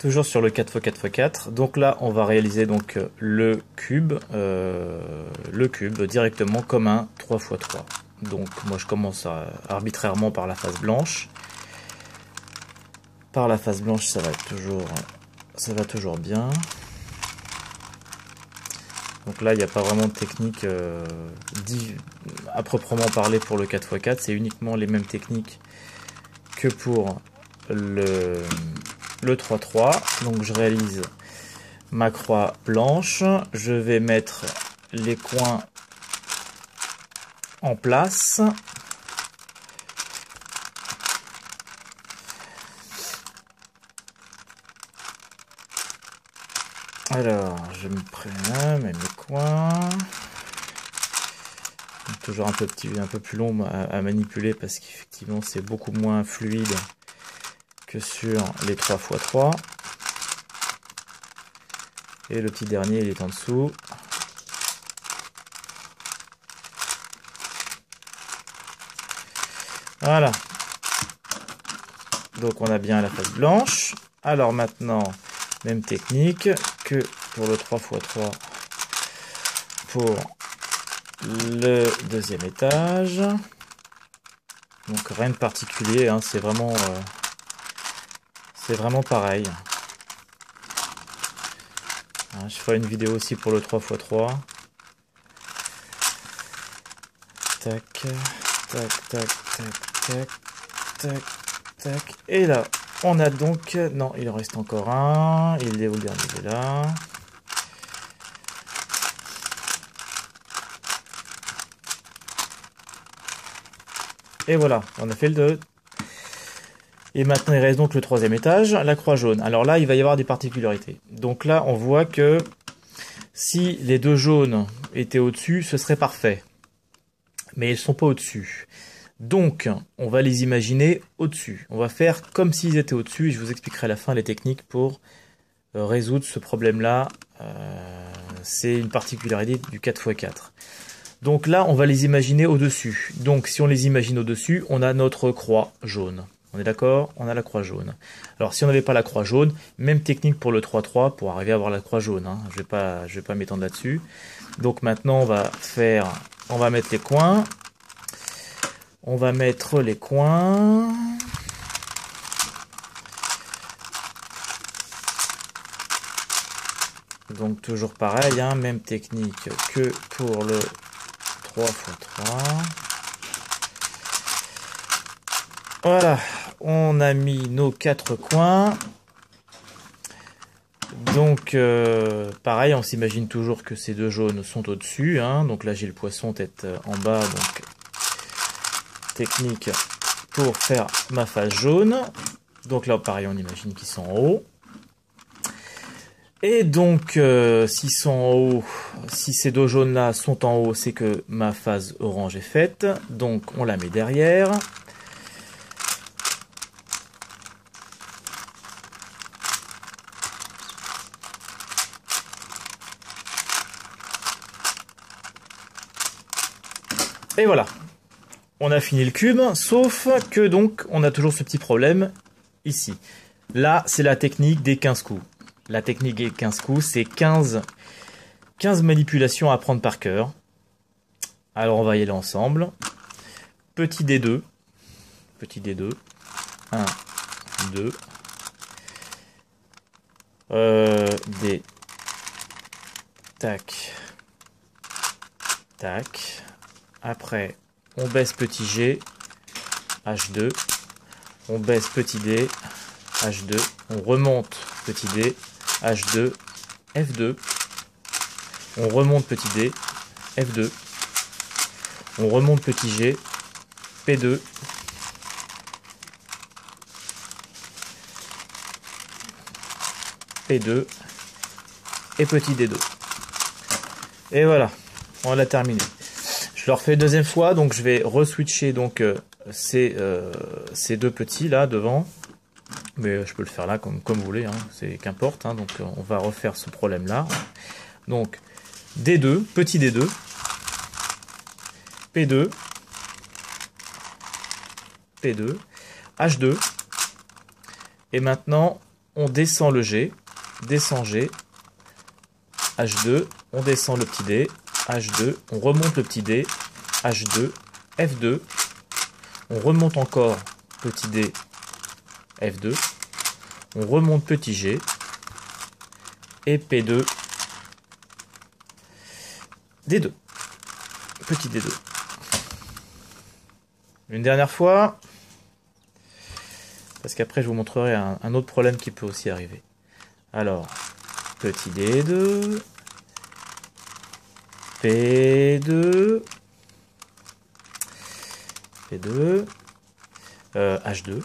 Toujours sur le 4x4x4. Donc là, on va réaliser donc le cube directement comme un 3x3. Donc moi, je commence arbitrairement par la face blanche. Par la face blanche, ça va toujours bien. Donc là, il n'y a pas vraiment de technique à proprement parler pour le 4x4. C'est uniquement les mêmes techniques que pour le 3-3. Donc je réalise ma croix blanche. Je vais mettre les coins en place. Alors, je me prends mes coins. Toujours un peu plus long à manipuler parce qu'effectivement c'est beaucoup moins fluide que sur les 3x3. Et le petit dernier, il est en dessous. Voilà. Donc on a bien la face blanche. Alors maintenant, même technique que pour le 3x3 pour le deuxième étage. Donc rien de particulier, hein, c'est vraiment pareil. Hein, je ferai une vidéo aussi pour le 3x3. Tac, tac, tac, tac, tac, tac, tac. Et là, on a donc... Non, il en reste encore un. Il est où le dernier? Il est là. Et voilà, on a fait le 2. Et maintenant, il reste donc le troisième étage, la croix jaune. Alors là, il va y avoir des particularités. Donc là, on voit que si les deux jaunes étaient au-dessus, ce serait parfait. Mais ils ne sont pas au-dessus. Donc, on va les imaginer au-dessus. On va faire comme s'ils étaient au-dessus. Et je vous expliquerai à la fin les techniques pour résoudre ce problème-là. C'est une particularité du 4x4. Donc là, on va les imaginer au-dessus. Donc, si on les imagine au-dessus, on a notre croix jaune. On est d'accord? On a la croix jaune. Alors, si on n'avait pas la croix jaune, même technique pour le 3-3 pour arriver à avoir la croix jaune. Hein. Je vais pas m'étendre là-dessus. Donc maintenant, on va mettre les coins. On va mettre les coins. Donc toujours pareil, hein, même technique que pour le 3x3. Voilà, on a mis nos 4 coins. Donc pareil, on s'imagine toujours que ces deux jaunes sont au-dessus. Hein. Donc là j'ai le poisson tête en bas, donc technique pour faire ma face jaune. Donc là pareil, on imagine qu'ils sont en haut. Et donc s'ils sont en haut, si ces deux jaunes là sont en haut, c'est que ma phase orange est faite. Donc on la met derrière. Et voilà, on a fini le cube, sauf que donc on a toujours ce petit problème ici. Là, c'est la technique des 15 coups. La technique des 15 coups, c'est 15 manipulations à prendre par cœur. Alors on va y aller ensemble. Petit D2. 1, 2. D. Tac. Tac. Après, on baisse petit G, H2, on baisse petit D, H2, on remonte petit D, H2, F2, on remonte petit D, F2, on remonte petit G, P2, P2 et petit D2. Et voilà, on l'a terminé. Je le refais une deuxième fois, donc je vais re-switcher donc ces deux petits là devant. Mais je peux le faire là comme vous voulez, hein, c'est qu'importe. Hein, donc on va refaire ce problème là. Donc D2, petit D2, P2, P2, H2. Et maintenant on descend le G, descend G, H2, on descend le petit D, H2, on remonte le petit D, H2, F2, on remonte encore petit D, F2, on remonte petit G, et P2, D2, petit D2. Une dernière fois, parce qu'après je vous montrerai un autre problème qui peut aussi arriver. Alors, petit D2, P2, P2, H2,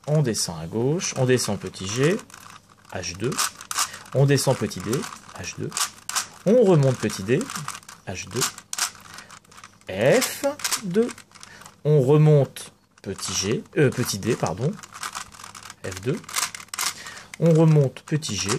on descend à gauche, on descend petit G, H2, on descend petit D, H2, on remonte petit D, H2, F2, on remonte petit D, pardon, F2, on remonte petit G,